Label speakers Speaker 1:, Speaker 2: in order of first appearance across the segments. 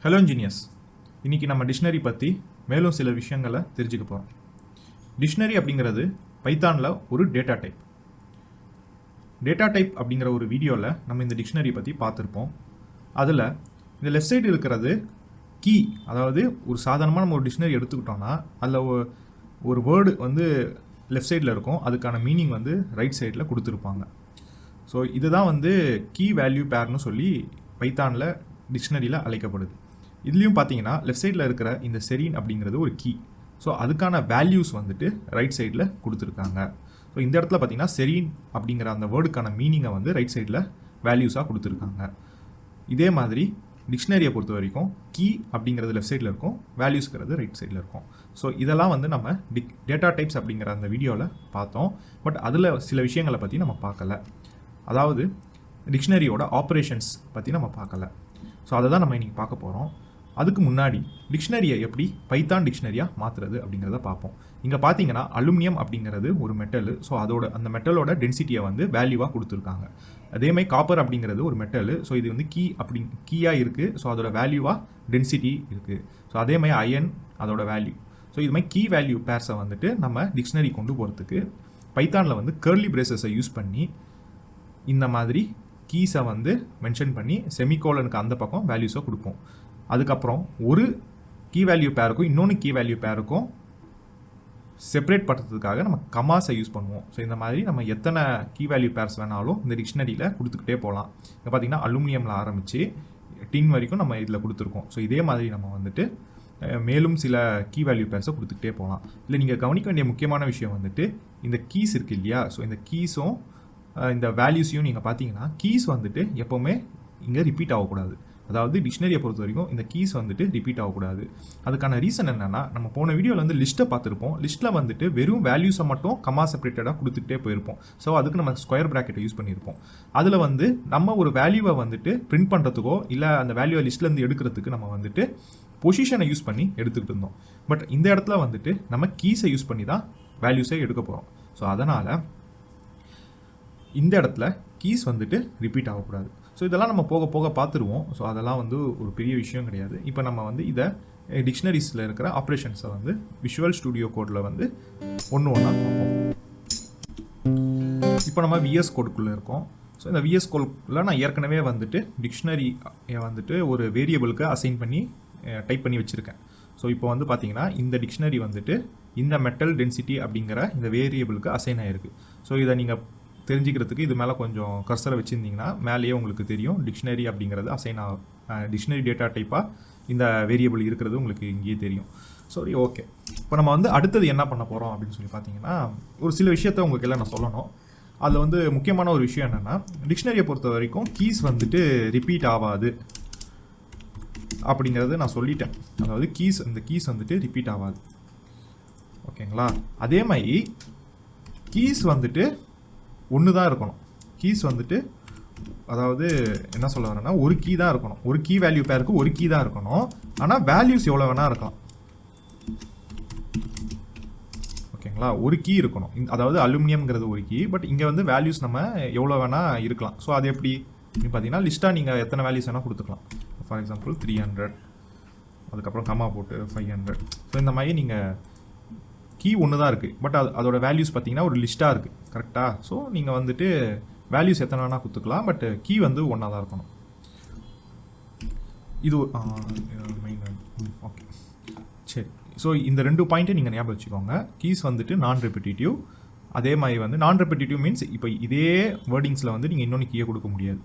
Speaker 1: Hello engineers, இன்றைக்கி நம்ம dictionary பற்றி மேலும் சில விஷயங்களை தெரிஞ்சுக்க போகிறோம். டிக்ஷனரி அப்படிங்கிறது பைத்தானில் ஒரு டேட்டா டைப். டேட்டா டைப் அப்படிங்கிற ஒரு வீடியோவில் நம்ம இந்த டிக்ஷனரி பற்றி பார்த்துருப்போம். அதில் இந்த லெஃப்ட் சைடு இருக்கிறது கீ, அதாவது ஒரு சாதாரணமாக நம்ம ஒரு டிக்ஷனரி எடுத்துக்கிட்டோம்னா அதில் ஒரு வேர்டு வந்து லெஃப்ட் சைடில் இருக்கும், அதுக்கான மீனிங் வந்து ரைட் சைடில் கொடுத்துருப்பாங்க. ஸோ இதுதான் வந்து கீ வேல்யூ பேர்னு சொல்லி பைத்தானில் டிக்ஷனரியில் அழைக்கப்படுது. இதுலேயும் பார்த்தீங்கன்னா லெஃப்ட் சைடில் இருக்கிற இந்த செரீன் அப்படிங்கிறது ஒரு கீ. ஸோ அதுக்கான வேல்யூஸ் வந்துட்டு ரைட் சைடில் கொடுத்துருக்காங்க. ஸோ இந்த இடத்துல பார்த்தீங்கன்னா செரீன் அப்படிங்கிற அந்த வேர்டுக்கான மீனிங்கை வந்து ரைட் சைடில் வேல்யூஸாக கொடுத்துருக்காங்க. இதே மாதிரி டிக்ஷனரியை பொறுத்த வரைக்கும் கீ அப்படிங்கிறது லெஃப்ட் சைடில் இருக்கும், வேல்யூஸ்ங்கிறது ரைட் சைடில் இருக்கும். ஸோ இதெல்லாம் வந்து நம்ம டேட்டா டைப்ஸ் அப்படிங்கிற அந்த வீடியோவில் பார்த்தோம். பட் அதில் சில விஷயங்களை பற்றி நம்ம பார்க்கல. அதாவது டிக்ஷனரியோட ஆப்ரேஷன்ஸ் பற்றி நம்ம பார்க்கல. ஸோ அதை தான் நம்ம இன்றைக்கி பார்க்க போகிறோம். அதுக்கு முன்னாடி டிக்ஷனரியை எப்படி பைத்தான் டிக்ஷனரியாக மாற்றுறது அப்படிங்கிறத பார்ப்போம். இங்கே பார்த்தீங்கன்னா அலுமினியம் அப்படிங்கிறது ஒரு மெட்டலு. ஸோ அந்த மெட்டலோட டென்சிட்டியை வந்து வேல்யூவாக கொடுத்துருக்காங்க. அதேமாதிரி காப்பர் அப்படிங்கிறது ஒரு மெட்டலு. ஸோ இது வந்து கீயாக இருக்குது. ஸோ அதோட வேல்யூவாக டென்சிட்டி இருக்குது. ஸோ அதேமாதிரி அயன் அதோட வேல்யூ. ஸோ இது மாதிரி கீ வேல்யூ பேர்ஸை வந்துட்டு நம்ம டிக்ஷனரி கொண்டு போகிறதுக்கு பைத்தானில் வந்து கர்லி பிரேசஸை யூஸ் பண்ணி இந்த மாதிரி கீஸை வந்து மென்ஷன் பண்ணி செமிகோலனுக்கு அந்த பக்கம் வேல்யூஸை கொடுப்போம். அதுக்கப்புறம் ஒரு கீ வேல்யூ பேருக்கும் இன்னொன்று கீ வேல்யூ பேருக்கும் செப்பரேட் பண்ணுறதுக்காக நம்ம கமாஸை யூஸ் பண்ணுவோம். ஸோ இந்த மாதிரி நம்ம எத்தனை கீ வேல்யூ பேர்ஸ் வேணாலும் இந்த டிக்ஷனரியில் கொடுத்துக்கிட்டே போகலாம். இப்போ பார்த்திங்கன்னா அலுமினியமில் ஆரம்பித்து டின் வரைக்கும் நம்ம இதில் கொடுத்துருக்கோம். ஸோ இதே மாதிரி நம்ம வந்துட்டு மேலும் சில கீ வேல்யூ பேர்ஸை கொடுத்துக்கிட்டே போகலாம். இல்லை நீங்கள் கவனிக்க வேண்டிய முக்கியமான விஷயம் வந்துட்டு இந்த கீஸ் இருக்குது இல்லையா? ஸோ இந்த கீஸும் இந்த வேல்யூஸையும் நீங்கள் பார்த்தீங்கன்னா கீஸ் வந்துட்டு எப்போவுமே இங்கே ரிப்பீட் ஆகக்கூடாது. அதாவது டிக்ஷனரியை பொறுத்த வரைக்கும் இந்த கீஸ் வந்துட்டு ரிப்பீட் ஆகக்கூடாது. அதுக்கான ரீசன் என்னென்னா, நம்ம போன வீடியோவில் வந்து லிஸ்ட்டை பார்த்துருப்போம். லிஸ்ட்டில் வந்துட்டு வெறும் வேல்யூஸை மட்டும் கமா செப்பரேட்டடாக கொடுத்துட்டே போயிருப்போம். ஸோ அதுக்கு நம்ம ஸ்கொயர் ப்ராக்கெட்டை யூஸ் பண்ணியிருப்போம். அதில் வந்து நம்ம ஒரு வேல்யூவை வந்துட்டு பிரிண்ட் பண்ணுறதுக்கோ இல்லை அந்த வேல்யூவை லிஸ்ட்லேருந்து எடுக்கிறதுக்கு நம்ம வந்துட்டு பொசிஷனை யூஸ் பண்ணி எடுத்துக்கிட்டு இருந்தோம். பட் இந்த இடத்துல வந்துட்டு நம்ம கீஸை யூஸ் பண்ணி தான் வேல்யூஸை எடுக்க போகிறோம். ஸோ அதனால் இந்த இடத்துல கீஸ் வந்துட்டு ரிப்பீட் ஆகக்கூடாது. ஸோ இதெல்லாம் நம்ம போக போக பார்த்துருவோம். ஸோ அதெல்லாம் வந்து ஒரு பெரிய விஷயம் கிடையாது. இப்போ நம்ம வந்து இதை டிக்ஷனரிஸில் இருக்கிற ஆப்ரேஷன்ஸை வந்து விஷுவல் ஸ்டுடியோ கோடில் வந்து ஒன்று ஒன்றா பார்ப்போம். இப்போ நம்ம விஎஸ் கோடுக்குள்ளே இருக்கோம். ஸோ இந்த விஎஸ் கோடுக்குள்ளே நான் ஏற்கனவே வந்துட்டு டிக்ஷனரியை வந்துட்டு ஒரு வேரியபிளுக்கு அசைன் பண்ணி டைப் பண்ணி வச்சுருக்கேன். ஸோ இப்போ வந்து பார்த்தீங்கன்னா இந்த டிக்ஷனரி வந்துட்டு இந்த மெட்டல் டென்சிட்டி அப்படிங்கிற இந்த வேரியபிளுக்கு அசைன் ஆகிருக்கு. ஸோ இதை நீங்கள் தெரிஞ்சுக்கிறதுக்கு இது மேலே கொஞ்சம் கர்சரை வச்சுருந்தீங்கன்னா மேலேயே உங்களுக்கு தெரியும் டிக்ஷனரி அப்படிங்கிறது அசைன் ஆகும். டிக்ஷனரி டேட்டா டைப்பாக இந்த வேரியபிள் இருக்கிறது உங்களுக்கு இங்கேயே தெரியும். சரி, ஓகே. இப்போ நம்ம வந்து அடுத்தது என்ன பண்ண போகிறோம் அப்படின்னு சொல்லி பார்த்தீங்கன்னா, ஒரு சில விஷயத்த உங்களுக்கு எல்லாம் நான் சொல்லணும். அதில் வந்து முக்கியமான ஒரு விஷயம் என்னென்னா, டிக்ஷனரியை பொறுத்த வரைக்கும் கீஸ் வந்துட்டு ரிப்பீட் ஆகாது அப்படிங்கிறது நான் சொல்லிட்டேன். அதாவது இந்த கீஸ் வந்துட்டு ரிப்பீட் ஆகாது. ஓகேங்களா? அதே மாதிரி கீஸ் வந்துட்டு ஒன்று தான் இருக்கணும். கீஸ் வந்துட்டு அதாவது என்ன சொல்ல வரேன்னா, ஒரு கீ தான் இருக்கணும். ஒரு கீ வேல்யூ பேருக்கு ஒரு கீ தான் இருக்கணும். ஆனால் வேல்யூஸ் எவ்வளோ வேணால் இருக்கலாம். ஓகேங்களா? ஒரு கீ இருக்கணும். அதாவது அலுமினியம்ங்கிறது ஒரு கீ. பட் இங்கே வந்து வேல்யூஸ் நம்ம எவ்வளோ வேணால் இருக்கலாம். ஸோ அது எப்படி பார்த்தீங்கன்னா, லிஸ்ட்டாக நீங்கள் எத்தனை வேல்யூஸ் வேணால் கொடுத்துக்கலாம். ஃபார் எக்ஸாம்பிள் 300, அதுக்கப்புறம் கமா போட்டு 500. ஸோ இந்த மாதிரி நீங்கள் கீ ஒன்று தான் இருக்குது. பட் அதோட வேல்யூஸ் பார்த்தீங்கன்னா ஒரு லிஸ்ட்டாக இருக்குது. கரெக்டாக? ஸோ நீங்கள் வந்துட்டு வேல்யூஸ் எத்தனை வேணால் கொடுத்துக்கலாம். பட் கீ வந்து ஒன்றா தான் இருக்கணும். இது ஓகே, சரி. ஸோ இந்த 2 பாயிண்ட்டை நீங்கள் ஞாபகம் வச்சுக்கோங்க. கீஸ் வந்துட்டு நான் ரெப்பிட்டேட்டிவ். அதே மாதிரி வந்து நான் ரெப்பிட்டேட்டிவ் மீன்ஸ் இப்போ இதே வேர்டிங்ஸில் வந்து நீங்கள் இன்னொன்று கீயை கொடுக்க முடியாது.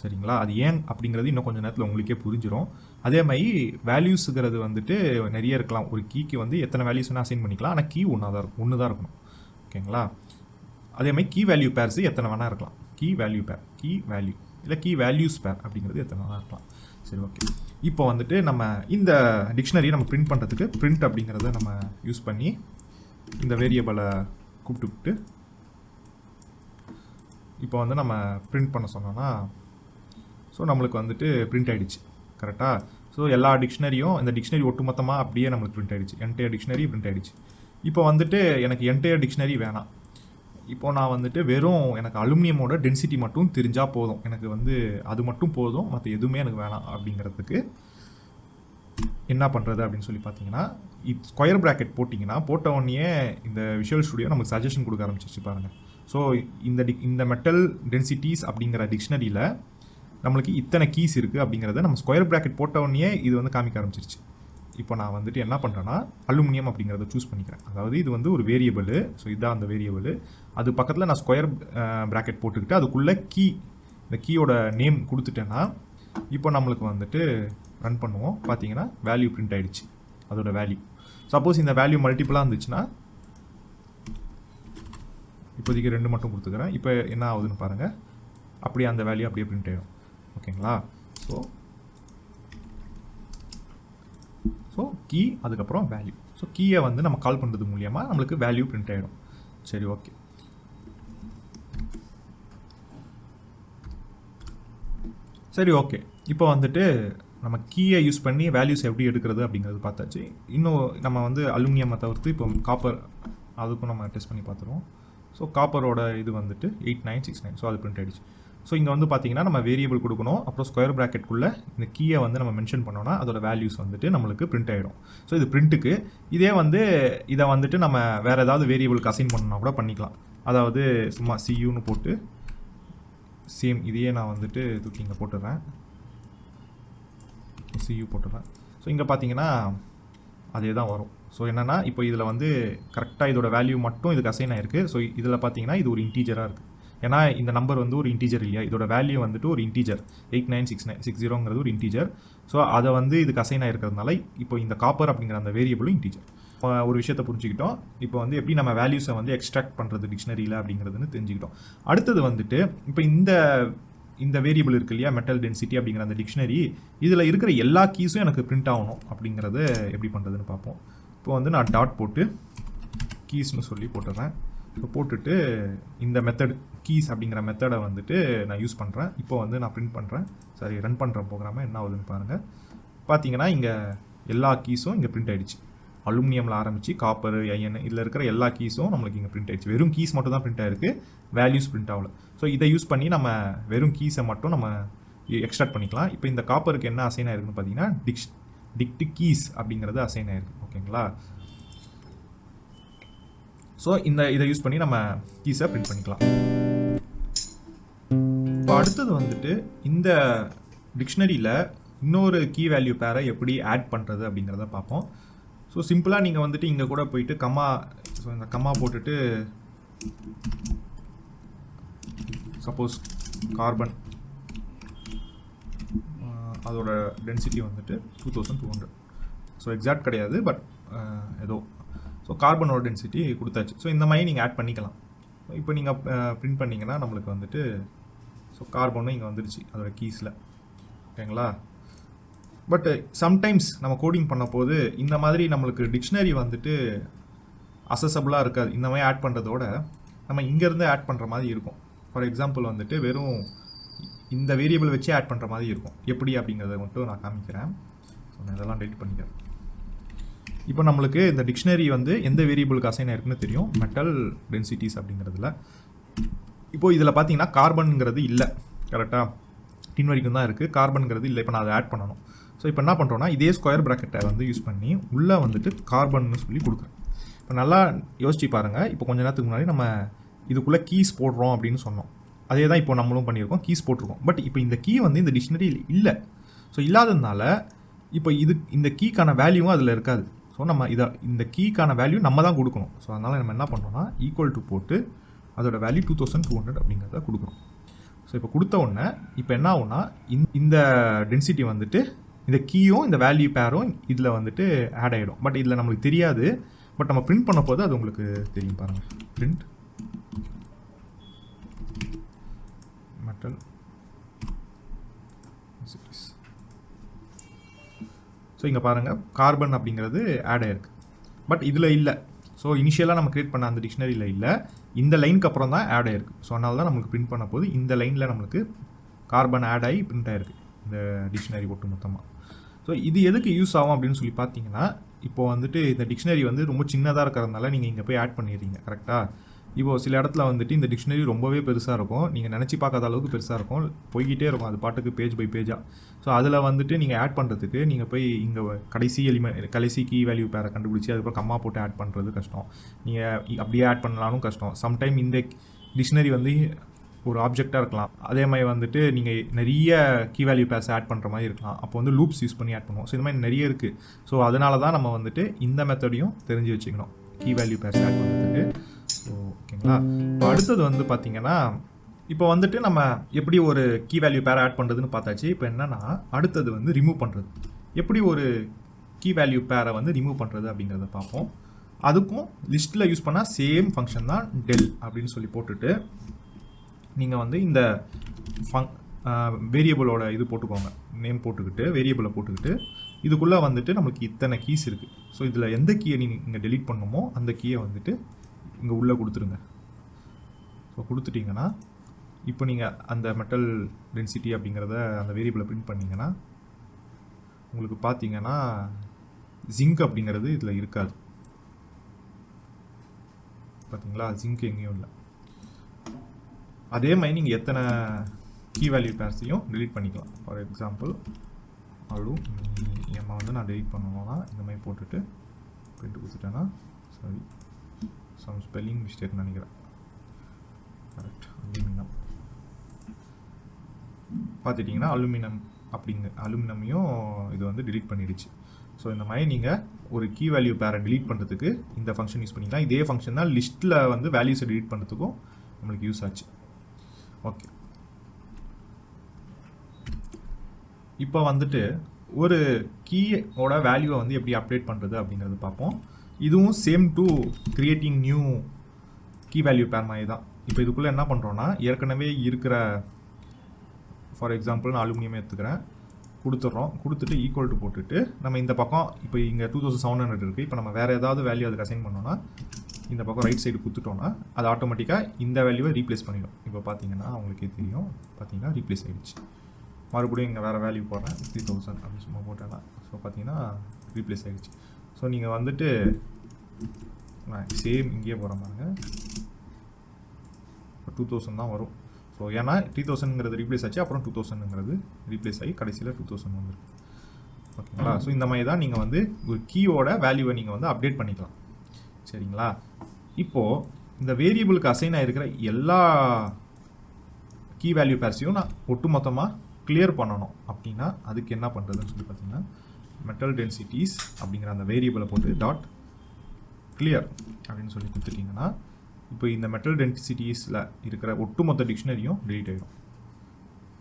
Speaker 1: சரிங்களா? அது ஏன் அப்படிங்கிறது இன்னும் கொஞ்சம் நேரத்தில் உங்களுக்கே புரிஞ்சிடும். அதே மாதிரி வேல்யூஸுங்கிறது வந்துட்டு நிறைய இருக்கலாம். ஒரு கீக்கு வந்து எத்தனை வேல்யூஸ் வேணால் அசைன் பண்ணிக்கலாம். ஆனால் கீ ஒன்று தான் இருக்கணும். ஓகேங்களா? அதே மாதிரி கீ வேல்யூ பேர்ஸ் எத்தனை வேணால் இருக்கலாம். Key value pair, key value இல்லை கீ வேல்யூஸ் பேர் அப்படிங்கிறது எத்தனை வேணால் இருக்கலாம். சரி, ஓகே. இப்போ வந்துட்டு நம்ம இந்த டிக்ஷனரியை நம்ம பிரிண்ட் பண்ணுறதுக்கு பிரிண்ட் அப்படிங்கிறத நம்ம யூஸ் பண்ணி இந்த வேரியபிளை கூப்பிட்டுக்கிட்டு இப்போ வந்து நம்ம பிரிண்ட் பண்ண சொன்னோன்னா, ஸோ நம்மளுக்கு வந்துட்டு பிரிண்ட் ஆகிடுச்சு. கரெக்டாக? ஸோ எல்லா டிக்ஷனரியும் இந்த டிக்ஷனரி ஒட்டுமொத்தமாக அப்படியே நம்மளுக்கு பிரிண்ட் ஆகிடுச்சு. என்டையர் டிக்ஷனரி பிரிண்ட் ஆகிடுச்சு. இப்போ வந்துட்டு எனக்கு என்டையர் டிக்ஷனரி வேணாம். இப்போது நான் வந்துட்டு வெறும் எனக்கு அலுமினியமோட டென்சிட்டி மட்டும் தெரிஞ்சால் போதும். எனக்கு வந்து அது மட்டும் போதும், மற்ற எதுவுமே எனக்கு வேணாம் அப்படிங்கிறதுக்கு என்ன பண்ணுறது அப்படின்னு சொல்லி பார்த்தீங்கன்னா, ஸ்கொயர் ப்ராக்கெட் போட்டிங்கன்னா போட்ட உடனே இந்த விஷுவல் ஸ்டுடியோ நமக்கு சஜஷன் கொடுக்க ஆரம்பிச்சிச்சு பாருங்கள். ஸோ இந்த மெட்டல் டென்சிட்டிஸ் அப்படிங்கிற டிக்ஷனரியில் நம்மளுக்கு இத்தனை கீஸ் இருக்குது அப்படிங்கிறத நம்ம ஸ்கொயர் ப்ராக்கெட் போட்ட உடனே இது வந்து காமிக்க ஆரம்பிச்சிருச்சு. இப்போ நான் வந்துட்டு என்ன பண்ணுறேன்னா அலுமினியம் அப்படிங்கிறத சூஸ் பண்ணிக்கிறேன். அதாவது இது வந்து ஒரு வேரியபிள். ஸோ இதுதான் அந்த வேரியபிள். அது பக்கத்தில் நான் ஸ்கொயர் ப்ராக்கெட் போட்டுக்கிட்டு அதுக்குள்ளே இந்த கீயோட நேம் கொடுத்துட்டேன்னா இப்போ நம்மளுக்கு வந்துட்டு ரன் பண்ணுவோம். பார்த்தீங்கன்னா வேல்யூ பிரிண்ட் ஆகிடுச்சு. அதோட வேல்யூ சப்போஸ் இந்த வேல்யூ மல்டிபிளாக இருந்துச்சுன்னா இப்போதைக்கு 2 மட்டும் கொடுத்துக்கிறேன். இப்போ என்ன ஆகுதுன்னு பாருங்கள். அப்படியே அந்த வேல்யூ அப்படியே பிரிண்ட் ஆகிடும். ஓகேங்களா? ஸோ கீ அதுக்கப்புறம் வேல்யூ. ஸோ கீயை வந்து நம்ம கால் பண்ணுறது மூலியமாக நம்மளுக்கு வேல்யூ பிரிண்ட் ஆகிடும். சரி, ஓகே. சரி, ஓகே. இப்போ வந்துட்டு நம்ம கீயை யூஸ் பண்ணி வேல்யூஸ் எப்படி எடுக்கிறது அப்படிங்கிறது பார்த்தாச்சு. இன்னும் நம்ம வந்து அலுமினியமை தவிர்த்து இப்போ காப்பர் அதுக்கும் நம்ம டெஸ்ட் பண்ணி பார்த்துருவோம். ஸோ காப்பரோட இது வந்துட்டு 8969. ஸோ அது பிரிண்ட் ஆகிடுச்சு. ஸோ இங்கே வந்து பார்த்தீங்கன்னா நம்ம வேரியபிள் கொடுக்கணும். அப்புறம் ஸ்கொயர் ப்ராக்கெட்குள்ளே இந்த கீயை வந்து நம்ம மென்ஷன் பண்ணோன்னா அதோட வேல்யூஸ் வந்துட்டு நம்மளுக்கு பிரிண்ட் ஆகிடும். ஸோ இது பிரிண்ட்டுக்கு. இதே வந்து இதை வந்துட்டு நம்ம வேறு ஏதாவது வேரியபிளுக்கு அசைன் பண்ணணும்னா கூட பண்ணிக்கலாம். அதாவது சும்மா சியூன்னு போட்டு சேம் இதையே நான் வந்துட்டு தூக்கி இங்கே போட்டுடுறேன். சியூ போட்டுடுறேன். ஸோ இங்கே பார்த்தீங்கன்னா அதே தான் வரும். ஸோ என்னென்னா இப்போ இதில் வந்து கரெக்டாக இதோட வேல்யூ மட்டும் இதுக்கு அசைன் ஆகிருக்கு. ஸோ இதில் பார்த்தீங்கன்னா இது ஒரு இன்டீஜராக இருக்குது. ஏன்னா இந்த நம்பர் வந்து ஒரு இன்டீஜர் இல்லையா, இதோட வேல்யூ வந்துட்டு ஒரு இன்டீஜர் 896960ங்கிறது ஒரு இன்டீஜர். ஸோ அதை வந்து இதுக்கு அசைன் ஆகிருக்கிறதுனால இப்போ இந்த காப்பர் அப்படிங்கிற அந்த வேரியபிளும் இன்டீஜர். ஒரு விஷயத்தை புரிஞ்சுக்கிட்டோம். இப்போ வந்து எப்படி நம்ம வேல்யூஸை வந்து எக்ஸ்ட்ராக்ட் பண்ணுறது டிக்ஷனரியில் அப்படிங்கிறதுன்னு தெரிஞ்சுக்கிட்டோம். அடுத்தது வந்துட்டு இப்போ இந்த வேரியபிள் இருக்கு இல்லையா, மெட்டல் டென்சிட்டி அப்படிங்கிற அந்த டிக்ஷனரி, இதில் இருக்கிற எல்லா கீஸும் எனக்கு பிரிண்ட் ஆகணும். அப்படிங்கிறத எப்படி பண்ணுறதுன்னு பார்ப்போம். இப்போ வந்து நான் டாட் போட்டு கீஸ்னு சொல்லி போட்டுறேன். இப்போ போட்டுட்டு இந்த மெத்தட் கீஸ் அப்படிங்கிற மெத்தடை வந்துட்டு நான் யூஸ் பண்ணுறேன். இப்போ வந்து நான் பிரிண்ட் பண்ணுறேன். சரி, ரன் பண்ணுற ப்ரோக்ராமை என்ன ஆகுதுன்னு பாருங்கள். பார்த்தீங்கன்னா இங்கே எல்லா கீஸும் இங்கே பிரிண்ட் ஆகிடுச்சு. அலுமினியமில் ஆரம்பித்து காப்பர், ஐஎன் இதில் இருக்கிற எல்லா கீஸும் நம்மளுக்கு இங்கே பிரிண்ட் ஆகிடுச்சு. வெறும் கீஸ் மட்டும் தான் பிரிண்ட் ஆகிருக்கு, வேல்யூஸ் பிரிண்ட் ஆகல. ஸோ இதை யூஸ் பண்ணி நம்ம வெறும் கீஸை மட்டும் நம்ம எக்ஸ்ட்ராக்ட் பண்ணிக்கலாம். இப்போ இந்த காப்பருக்கு என்ன அசைன் ஆகிருக்குன்னு பார்த்தீங்கன்னா டிக்ட் கீஸ் அப்படிங்கிறது அசைன் ஆகிருக்கு. ஓகேங்களா? ஸோ இதை யூஸ் பண்ணி நம்ம கீஸை பிரிண்ட் பண்ணிக்கலாம். இப்போ அடுத்தது வந்துட்டு இந்த டிக்ஷனரியில் இன்னொரு கீ வேல்யூ பேரை எப்படி ஆட் பண்ணுறது அப்படிங்கிறத பார்ப்போம். ஸோ சிம்பிளாக நீங்கள் வந்துட்டு இங்கே கூட போயிட்டு ஸோ இந்த கம்மா போட்டுட்டு சப்போஸ் கார்பன் அதோட டென்சிட்டி வந்துட்டு 2200. ஸோ எக்ஸாக்ட் கிடையாது, பட் ஏதோ. ஸோ கார்பனோட டென்சிட்டி கொடுத்தாச்சு. ஸோ இந்த மாதிரி நீங்கள் ஆட் பண்ணிக்கலாம். இப்போ நீங்கள் பிரிண்ட் பண்ணிங்கன்னா நம்மளுக்கு வந்துட்டு ஸோ கார்பனும் இங்கே வந்துடுச்சு அதோட கீஸில். ஓகேங்களா? பட் சம்டைம்ஸ் நம்ம கோடிங் பண்ண போது இந்த மாதிரி நம்மளுக்கு டிக்ஷனரி வந்துட்டு அசசபிளாக இருக்காது. இந்த மாதிரி ஆட் பண்ணுறதோட நம்ம இங்கேருந்து ஆட் பண்ணுற மாதிரி இருக்கும். ஃபார் எக்ஸாம்பிள் வந்துட்டு வெறும் இந்த வேரியபிள் வச்சு ஆட் பண்ணுற மாதிரி இருக்கும். எப்படி அப்படிங்கிறத மட்டும் நான் காமிக்கிறேன். ஸோ நான் இதெல்லாம் டெலிட் பண்ணிக்கிறேன். இப்போ நம்மளுக்கு இந்த டிக்ஷனரி வந்து எந்த வேரியபிளுக்கு அசைன் ஆயிருக்குன்னு தெரியும், மெட்டல் டென்சிட்டிஸ் அப்படிங்கிறதுல. இப்போது இதில் பார்த்தீங்கன்னா கார்பனுங்கிறது இல்லை. கரெக்டாக டின் வரைக்கும் தான் இருக்குது, கார்பனுங்கிறது இல்லை. இப்போ நான் அதை ஆட் பண்ணணும். ஸோ இப்போ என்ன பண்ணுறோன்னா இதே ஸ்கொயர் ப்ராக்கெட்டை வந்து யூஸ் பண்ணி உள்ளே வந்துட்டு கார்பன்னு சொல்லி கொடுக்குறேன். இப்போ நல்லா யோசிச்சு பாருங்கள். இப்போ கொஞ்ச நேரத்துக்கு முன்னாடி நம்ம இதுக்குள்ளே கீஸ் போடுறோம் அப்படின்னு சொன்னோம். அதே தான் இப்போ நம்மளும் பண்ணியிருக்கோம், கீஸ் போட்டிருக்கோம். பட் இப்போ இந்த கீ வந்து இந்த டிக்ஷனரியில் இல்லை. ஸோ இல்லாததுனால இப்போ இந்த கீக்கான வேல்யூவும் அதில் இருக்காது. ஸோ நம்ம இந்த கீக்கான வேல்யூ நம்ம தான் கொடுக்கணும். ஸோ அதனால் நம்ம என்ன பண்ணோம்னா ஈக்குவல் டு போட்டு அதோட வேல்யூ 2200 அப்படிங்கிறத கொடுக்குறோம். ஸோ இப்போ கொடுத்த உடனே இப்போ என்ன ஆகும்னா இந்த டென்சிட்டி வந்துட்டு இந்த கீயும் இந்த வேல்யூ பேரும் இதில் வந்துட்டு ஆட் ஆகிடும். பட் இதில் நம்மளுக்கு தெரியாது. பட் நம்ம பிரிண்ட் பண்ண போது அது உங்களுக்கு தெரியும் பாருங்கள். Print metal densities. ஸோ இங்கே பாருங்கள் கார்பன் அப்படிங்கிறது ஆட் ஆகிருக்கு. பட் இதில் இல்லை. ஸோ இனிஷியலாக நம்ம க்ரியேட் பண்ண அந்த டிக்ஷனரியில் இல்லை, இந்த லைனுக்கு அப்புறம் தான் ஆட் ஆகிருக்கு. ஸோ அதனால தான் நம்மளுக்கு பிரிண்ட் பண்ண போது இந்த லைனில் நம்மளுக்கு கார்பன் ஆட் ஆகி பிரிண்ட் ஆகிருக்கு இந்த டிக்ஷனரி ஒட்டு மொத்தமாக. ஸோ இது எதுக்கு யூஸ் ஆகும் அப்படின்னு சொல்லி பார்த்தீங்கன்னா, இப்போ வந்துட்டு இந்த டிக்ஷனரி வந்து ரொம்ப சின்னதாக இருக்கிறதுனால நீங்கள் இங்கே போய் ஆட் பண்ணிடுறீங்க. கரெக்டாக இப்போ சில இடத்துல வந்துட்டு இந்த டிக்ஷனரி ரொம்பவே பெருசாக இருக்கும், நீங்கள் நினச்சி பார்க்காத அளவுக்கு பெருசாக இருக்கும், போய்கிட்டே இருக்கும் அது பாட்டுக்கு பேஜ் பை பேஜாக. ஸோ அதில் வந்துட்டு நீங்கள் ஆட் பண்ணுறதுக்கு நீங்கள் போய் இங்கே கடைசி கீ வேல்யூ பேரை கண்டுபிடிச்சி அதுக்கப்புறம் கம்மா போட்டு ஆட் பண்ணுறது கஷ்டம். நீங்கள் அப்படியே ஆட் பண்ணலாலும் கஷ்டம். சம்டைம் இந்த டிக்ஷனரி வந்து ஒரு ஆப்ஜெக்டாக இருக்கலாம், அதே மாதிரி வந்துட்டு நீங்கள் நிறைய கீ வேல்யூ பேர்ஸ் ஆட் பண்ணுற மாதிரி இருக்கலாம். அப்போ வந்து லூப்ஸ் யூஸ் பண்ணி ஆட் பண்ணுவோம். ஸோ இந்த மாதிரி நிறைய இருக்குது. ஸோ அதனால தான் நம்ம வந்துட்டு இந்த மெத்தடையும் தெரிஞ்சு வச்சுக்கணும் கீ வேல்யூ பேர்ஸ் ஆட் பண்ணுறதுக்கு. ஸோ ஓகேங்களா. இப்போ அடுத்தது வந்து பார்த்தீங்கன்னா, இப்போ வந்துட்டு நம்ம எப்படி ஒரு கீ வேல்யூ பேர் ஆட் பண்ணுறதுன்னு பார்த்தாச்சு. இப்போ என்னென்னா அடுத்தது வந்து ரிமூவ் பண்ணுறது. எப்படி ஒரு கீ வேல்யூ பேரை வந்து ரிமூவ் பண்ணுறது அப்படிங்கிறத பார்ப்போம். அதுக்கும் லிஸ்ட்டில் யூஸ் பண்ணால் சேம் ஃபங்க்ஷன் தான் டெல் அப்படின்னு சொல்லி போட்டுட்டு நீங்கள் வந்து இந்த வேரியபிளோட இது போட்டுக்கோங்க, நேம் போட்டுக்கிட்டு வேரியபிளை போட்டுக்கிட்டு இதுக்குள்ளே வந்துட்டு நம்மளுக்கு இத்தனை கீஸ் இருக்குது. ஸோ இதில் எந்த கீயை நீங்கள் டெலீட் பண்ணணுமோ அந்த கீயை வந்துட்டு இங்கே உள்ளே கொடுத்துருங்க. ஸோ கொடுத்துட்டிங்கன்னா இப்போ நீங்கள் அந்த மெட்டல் டென்சிட்டி அப்படிங்கிறத அந்த வேரியபிளை பிரிண்ட் பண்ணிங்கன்னா உங்களுக்கு பார்த்தீங்கன்னா ஜிங்க் அப்படிங்கிறது இதில் இருக்காது. பார்த்தீங்களா, ஜிங்க் எங்கேயும் இல்லை. அதே மாதிரி நீங்கள் எத்தனை கீ வேல்யூ பேர்ஸையும் டெலீட் பண்ணிக்கலாம். ஃபார் எக்ஸாம்பிள் எம்மா வந்து நான் டெலீட் பண்ணணும்னா இந்த மாதிரி போட்டுட்டு பிரிண்ட் கொடுத்துட்டேன்னா, சாரி சம் ஸ்பெல்லிங் மிஸ்டேக் நினைக்கிறேன், கரெக்ட், அலுமினியம் பார்த்துட்டிங்கன்னா அலுமினியமையும் இது வந்து delete பண்ணிடுச்சு. ஸோ இந்த மாதிரி நீங்கள் ஒரு கீ வேல்யூ பேரை delete பண்ணுறதுக்கு இந்த ஃபங்க்ஷன் யூஸ் பண்ணிக்கலாம். இதே ஃபங்க்ஷன் தான் லிஸ்ட்டில் வந்து வேல்யூஸை delete பண்ணுறதுக்கும் நம்மளுக்கு யூஸ் ஆச்சு. ஓகே, இப்போ வந்துட்டு ஒரு கீயோட வேல்யூவை வந்து எப்படி அப்டேட் பண்ணுறது அப்படிங்கிறது பார்ப்போம். இதுவும் same to creating new key value pair மாதிரி தான். இப்போ இதுக்குள்ளே என்ன பண்ணுறோன்னா, ஏற்கனவே இருக்கிற ஃபார் எக்ஸாம்பிள் நான் அலுமினியமே எடுத்துக்கிறேன், கொடுத்துட்டு ஈக்குவல் டு போட்டுட்டு நம்ம இந்த பக்கம் இப்போ இங்கே 2700 இருக்குது. இப்போ நம்ம வேறு ஏதாவது வேல்யூ அதுக்கு அசைன் பண்ணோன்னா இந்த பக்கம் ரைட் சைடு கொடுத்துட்டோன்னா அது ஆட்டோமேட்டிக்காக இந்த வேல்யூவை ரீப்ளேஸ் பண்ணிடும். இப்போ பார்த்தீங்கன்னா உங்களுக்கே தெரியும், பார்த்தீங்கன்னா ரீப்ளேஸ் ஆகிடுச்சு. மறுபடியும் இங்கே வேறு வேல்யூ போடுறேன் 3000 அப்படின்னு சும்மா போட்டேன்னா, ஸோ பார்த்தீங்கன்னா ரீப்ளேஸ் ஆகிடுச்சு. ஸோ நீங்கள் வந்துட்டு சேம் இங்கேயே போகிற பாருங்க, இப்போ 2000 தான் வரும். ஸோ ஏன்னா 3000ங்கிறது ரீப்ளேஸ் ஆச்சு, அப்புறம் 2000ங்கிறது ரீப்ளேஸ் ஆகி கடைசியில் 2000 வந்துருக்கு. ஓகேங்களா. ஸோ இந்த மாதிரி தான் நீங்கள் வந்து ஒரு கீயோட வேல்யூவை நீங்கள் வந்து அப்டேட் பண்ணிக்கலாம். சரிங்களா. இப்போது இந்த வேரியபிளுக்கு அசைன் ஆகிருக்கிற எல்லா கீ வேல்யூ பேர்ஸையும் நான் ஒட்டு மொத்தமாக கிளியர் பண்ணணும். அப்படின்னா அதுக்கு என்ன பண்ணுறதுன்னு சொல்லி பார்த்தீங்கன்னா, மெட்டல் டென்சிட்டிஸ் அப்படிங்கிற அந்த வேரியபிளை போட்டு டாட் கிளியர் அப்படின்னு சொல்லி கொடுத்துட்டிங்கன்னா இப்போ இந்த மெட்டல் டென்சிட்டிஸில் இருக்கிற ஒட்டுமொத்த டிக்ஷனரியும் டெலீட் ஆகிடும்.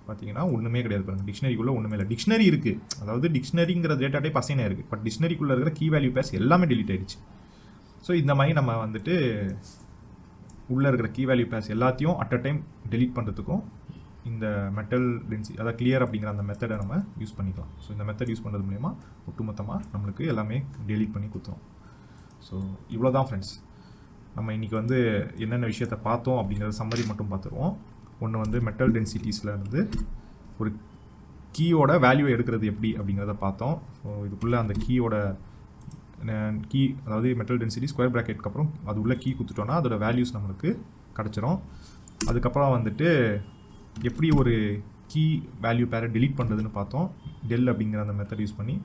Speaker 1: பார்த்தீங்கன்னா ஒன்றுமே கிடையாது பாருங்கள், டிக்ஷனரிக்குள்ளே ஒன்றுமே இல்லை. டிக்ஷனரி இருக்குது, அதாவது டிக்ஷனரிங்கிற டேட்டா டைப் அசைன் ஆயிருக்கு, பட் டிக்ஷனரிக்குள்ளே இருக்கிற கீ வேல்யூ பேர்ஸ் எல்லாமே டெலீட் ஆகிடுச்சு. ஸோ இந்த மாதிரி நம்ம வந்துட்டு உள்ளே இருக்கிற கீ வேல்யூ பேர்ஸ் எல்லாத்தையும் அட் அ டைம் டெலீட் பண்ணுறதுக்கும் இந்த மெட்டல் டென்சிட்டி அதாவது கிளியர் அப்படிங்கிற அந்த மெத்தடை நம்ம யூஸ் பண்ணிக்கலாம். ஸோ இந்த மெத்தட் யூஸ் பண்ணுறது மூலமா ஒட்டுமொத்தமாக நம்மளுக்கு எல்லாமே டெலீட் பண்ணி கொடுத்துரும். ஸோ இவ்வளோ தான் ஃப்ரெண்ட்ஸ். நம்ம இன்றைக்கி வந்து என்னென்ன விஷயத்தை பார்த்தோம் அப்படிங்கிறத சம்மரி மட்டும் பார்த்துருவோம். ஒன்று வந்து மெட்டல் டென்சிட்டிஸில் இருந்து ஒரு கீயோட வேல்யூவை எடுக்கிறது எப்படி அப்படிங்கிறத பார்த்தோம். ஸோ இதுக்குள்ளே அந்த கீயோட அதாவது மெட்டல் டென்சிட்டி ஸ்கொயர் ப்ராக்கெட்டுக்கு அப்புறம் அது உள்ள கீ கொடுத்துட்டோன்னா அதோட வேல்யூஸ் நம்மளுக்கு கிடச்சிரும். அதுக்கப்புறம் வந்துட்டு எப்படி ஒரு கீ வேல்யூ பேரை டெலீட் பண்ணுறதுன்னு பார்த்தோம், டெல் அப்படிங்கிற அந்த மெத்தட் யூஸ் பண்ணி.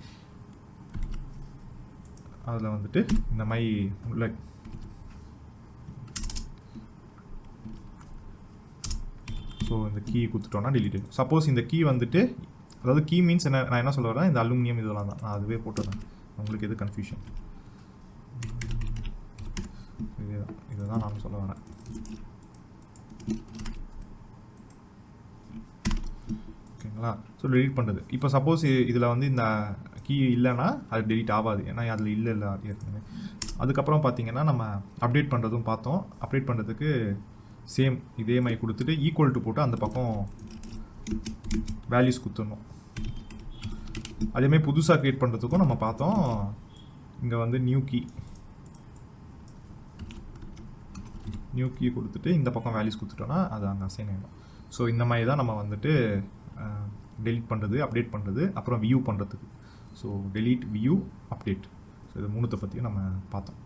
Speaker 1: அதில் வந்துட்டு இந்த மாதிரி உள்ள ஸோ இந்த கீ கொடுத்துட்டோன்னா டெலீட் ஆகும். சப்போஸ் இந்த கீ வந்துட்டு அதாவது கீ மீன்ஸ் என்ன, நான் என்ன சொல்ல வரேன், இந்த அலுமினியம் இதெல்லாம் தான் நான் அதுவே போட்டுறேன், உங்களுக்கு எது கன்ஃபியூஷன் இதுதான் நான் சொல்ல வரேன். ஓகேங்களா. ஸோ டெலீட் பண்ணுறது. இப்போ சப்போஸ் இதில் வந்து இந்த கீ இல்லைன்னா அது டெலீட் ஆகாது, ஏன்னா அதில் இல்லை ஏற்கனவே. அதுக்கப்புறம் பார்த்தீங்கன்னா நம்ம அப்டேட் பண்ணுறதும் பார்த்தோம். அப்டேட் பண்ணுறதுக்கு சேம் இதே மாதிரி கொடுத்துட்டு ஈக்குவல் டு போட்டு அந்த பக்கம் வேல்யூஸ் கொடுத்துடணும். அதேமாதிரி புதுசாக க்ரியேட் பண்ணுறதுக்கும் நம்ம பார்த்தோம். இங்கே வந்து நியூ கீ கொடுத்துட்டு இந்த பக்கம் வேல்யூஸ் கொடுத்துட்டோன்னா அது அங்கே அசைன் ஆகிடும். ஸோ இந்த மாதிரி தான் நம்ம வந்துட்டு டெலீட் பண்ணுறது, அப்டேட் பண்ணுறது, அப்புறம் வியூ பண்ணுறதுக்கு. So delete, view, update, so இது மூணுத்தை பற்றியும் நம்ம பார்த்தோம்.